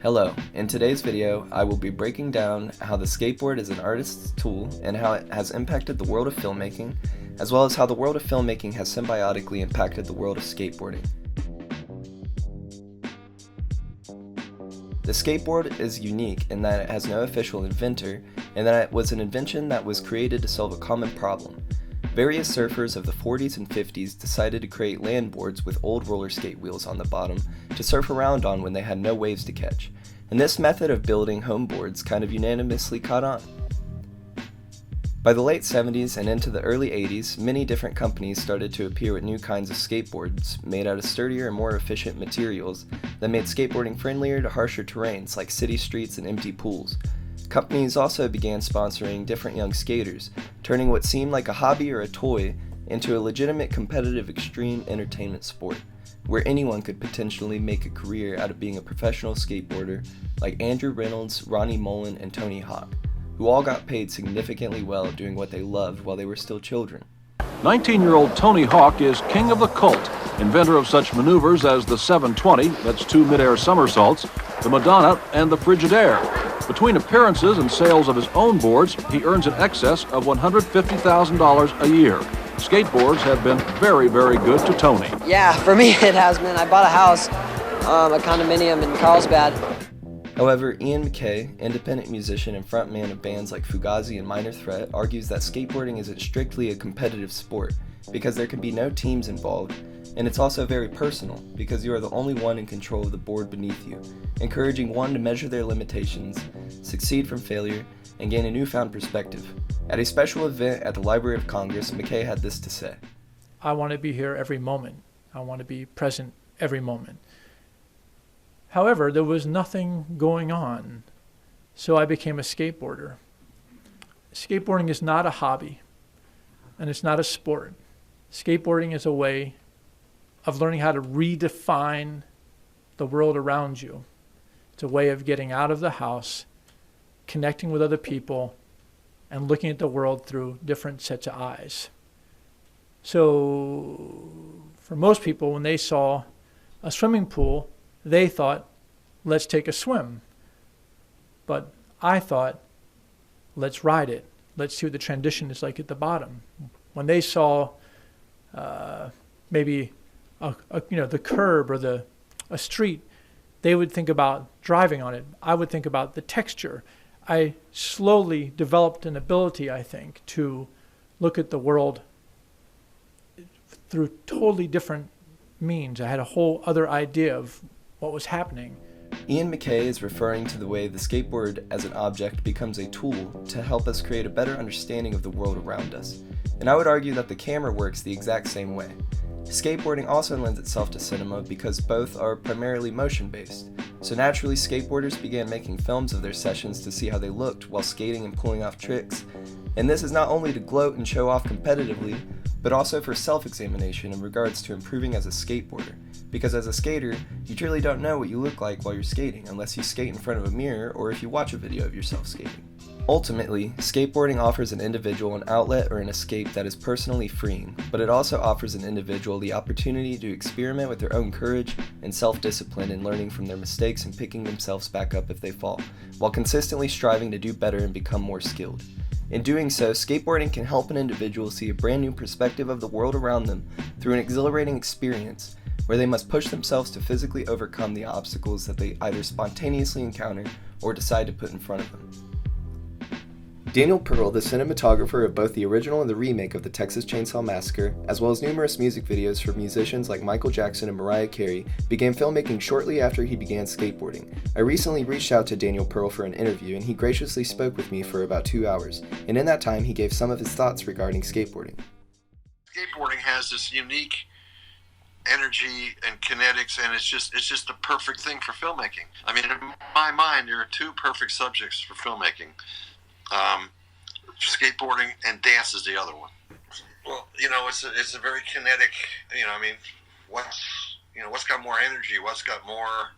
Hello, in today's video, I will be breaking down how the skateboard is an artist's tool and how it has impacted the world of filmmaking, as well as how the world of filmmaking has symbiotically impacted the world of skateboarding. The skateboard is unique in that it has no official inventor, and that it was an invention that was created to solve a common problem. Various surfers of the 40s and 50s decided to create land boards with old roller skate wheels on the bottom to surf around on when they had no waves to catch, and this method of building home boards kind of unanimously caught on. By the late 70s and into the early 80s, many different companies started to appear with new kinds of skateboards made out of sturdier and more efficient materials that made skateboarding friendlier to harsher terrains like city streets and empty pools. Companies also began sponsoring different young skaters, turning what seemed like a hobby or a toy into a legitimate competitive extreme entertainment sport, where anyone could potentially make a career out of being a professional skateboarder, like Andrew Reynolds, Ronnie Mullen, and Tony Hawk, who all got paid significantly well doing what they loved while they were still children. 19-year-old Tony Hawk is king of the cult, inventor of such maneuvers as the 720, that's two mid-air somersaults, the Madonna, and the Frigidaire. Between appearances and sales of his own boards, he earns in excess of $150,000 a year. Skateboards have been very, very good to Tony. Yeah, for me it has been. I bought a house, a condominium in Carlsbad. However, Ian MacKaye, independent musician and frontman of bands like Fugazi and Minor Threat, argues that skateboarding isn't strictly a competitive sport because there can be no teams involved, and it's also very personal because you are the only one in control of the board beneath you, encouraging one to measure their limitations, succeed from failure, and gain a newfound perspective. At a special event at the Library of Congress, MacKaye had this to say. I want to be here every moment. I want to be present every moment. However, there was nothing going on, so I became a skateboarder. Skateboarding is not a hobby, and it's not a sport. Skateboarding is a way of learning how to redefine the world around you. It's a way of getting out of the house, connecting with other people, and looking at the world through different sets of eyes. So for most people, when they saw a swimming pool, they thought, let's take a swim. But I thought, let's ride it. Let's see what the transition is like at the bottom. When they saw maybe the curb or a street, they would think about driving on it. I would think about the texture. I slowly developed an ability, I think, to look at the world through totally different means. I had a whole other idea of what was happening. Ian MacKaye is referring to the way the skateboard as an object becomes a tool to help us create a better understanding of the world around us. And I would argue that the camera works the exact same way. Skateboarding also lends itself to cinema because both are primarily motion-based. So naturally, skateboarders began making films of their sessions to see how they looked while skating and pulling off tricks. And this is not only to gloat and show off competitively, but also for self-examination in regards to improving as a skateboarder. Because as a skater, you truly don't know what you look like while you're skating unless you skate in front of a mirror or if you watch a video of yourself skating. Ultimately, skateboarding offers an individual an outlet or an escape that is personally freeing, but it also offers an individual the opportunity to experiment with their own courage and self-discipline in learning from their mistakes and picking themselves back up if they fall, while consistently striving to do better and become more skilled. In doing so, skateboarding can help an individual see a brand new perspective of the world around them through an exhilarating experience where they must push themselves to physically overcome the obstacles that they either spontaneously encounter or decide to put in front of them. Daniel Pearl, the cinematographer of both the original and the remake of the Texas Chainsaw Massacre, as well as numerous music videos for musicians like Michael Jackson and Mariah Carey, began filmmaking shortly after he began skateboarding. I recently reached out to Daniel Pearl for an interview, and he graciously spoke with me for about 2 hours, and in that time he gave some of his thoughts regarding skateboarding. Skateboarding has this unique energy and kinetics, and it's just the perfect thing for filmmaking. I mean, in my mind, there are two perfect subjects for filmmaking. Skateboarding and dance is the other one. Well, it's a very kinetic, what's got more energy, what's got more,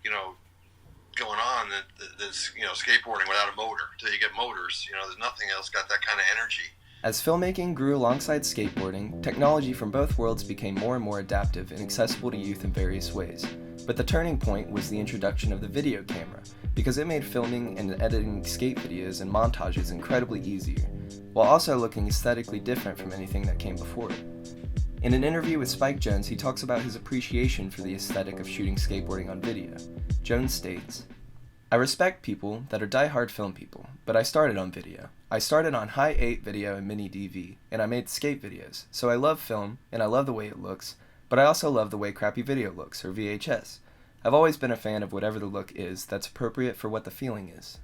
going on than skateboarding without a motor. Until you get motors, there's nothing else got that kind of energy. As filmmaking grew alongside skateboarding, technology from both worlds became more and more adaptive and accessible to youth in various ways. But the turning point was the introduction of the video camera, because it made filming and editing skate videos and montages incredibly easier, while also looking aesthetically different from anything that came before it. In an interview with Spike Jonze, he talks about his appreciation for the aesthetic of shooting skateboarding on video. Jonze states, "I respect people that are die-hard film people, but I started on video. I started on high 8 video and mini DV, and I made skate videos, so I love film, and I love the way it looks, but I also love the way crappy video looks, or VHS. I've always been a fan of whatever the look is that's appropriate for what the feeling is."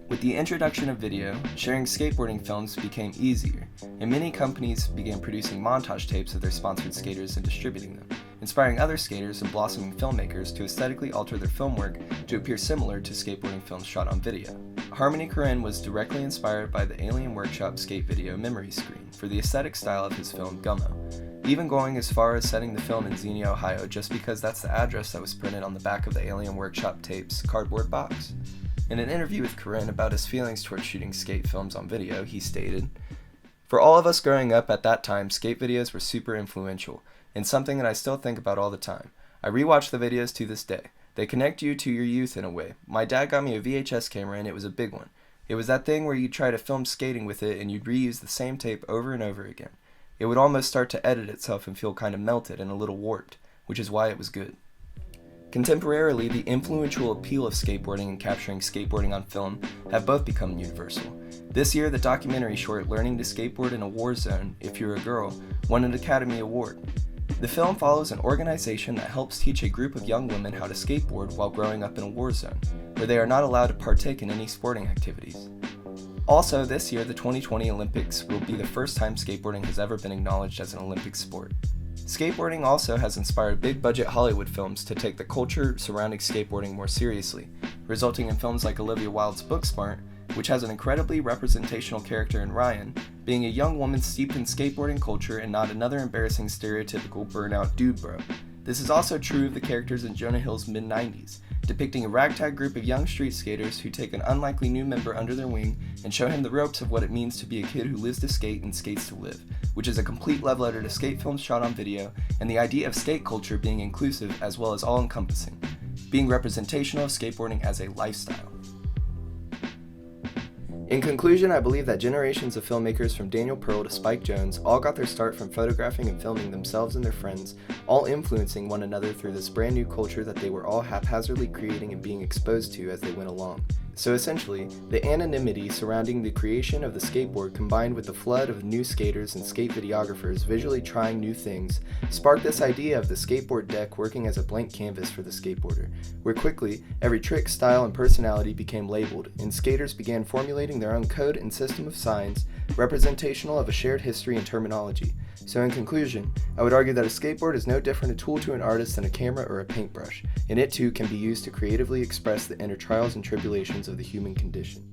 With the introduction of video, sharing skateboarding films became easier, and many companies began producing montage tapes of their sponsored skaters and distributing them, inspiring other skaters and blossoming filmmakers to aesthetically alter their film work to appear similar to skateboarding films shot on video. Harmony Korine was directly inspired by the Alien Workshop skate video Memory Screen for the aesthetic style of his film Gummo, even going as far as setting the film in Xenia, Ohio just because that's the address that was printed on the back of the Alien Workshop tape's cardboard box. In an interview with Korine about his feelings towards shooting skate films on video, he stated, "For all of us growing up at that time, skate videos were super influential, and something that I still think about all the time. I rewatch the videos to this day. They connect you to your youth in a way. My dad got me a VHS camera and it was a big one. It was that thing where you'd try to film skating with it and you'd reuse the same tape over and over again. It would almost start to edit itself and feel kind of melted and a little warped, which is why it was good." Contemporarily, the influential appeal of skateboarding and capturing skateboarding on film have both become universal. This year, the documentary short Learning to Skateboard in a War Zone, If You're a Girl, won an Academy Award. The film follows an organization that helps teach a group of young women how to skateboard while growing up in a war zone, where they are not allowed to partake in any sporting activities. Also, this year, the 2020 Olympics will be the first time skateboarding has ever been acknowledged as an Olympic sport. Skateboarding also has inspired big-budget Hollywood films to take the culture surrounding skateboarding more seriously, resulting in films like Olivia Wilde's Booksmart, which has an incredibly representational character in Ryan, being a young woman steeped in skateboarding culture and not another embarrassing stereotypical burnout dude bro. This is also true of the characters in Jonah Hill's mid-90s, depicting a ragtag group of young street skaters who take an unlikely new member under their wing and show him the ropes of what it means to be a kid who lives to skate and skates to live, which is a complete love letter to skate films shot on video and the idea of skate culture being inclusive as well as all-encompassing, being representational of skateboarding as a lifestyle. In conclusion, I believe that generations of filmmakers from Daniel Pearl to Spike Jonze all got their start from photographing and filming themselves and their friends, all influencing one another through this brand new culture that they were all haphazardly creating and being exposed to as they went along. So essentially, the anonymity surrounding the creation of the skateboard combined with the flood of new skaters and skate videographers visually trying new things sparked this idea of the skateboard deck working as a blank canvas for the skateboarder, where quickly every trick, style, and personality became labeled, and skaters began formulating their own code and system of signs representational of a shared history and terminology. So in conclusion, I would argue that a skateboard is no different a tool to an artist than a camera or a paintbrush, and it too can be used to creatively express the inner trials and tribulations of the human condition.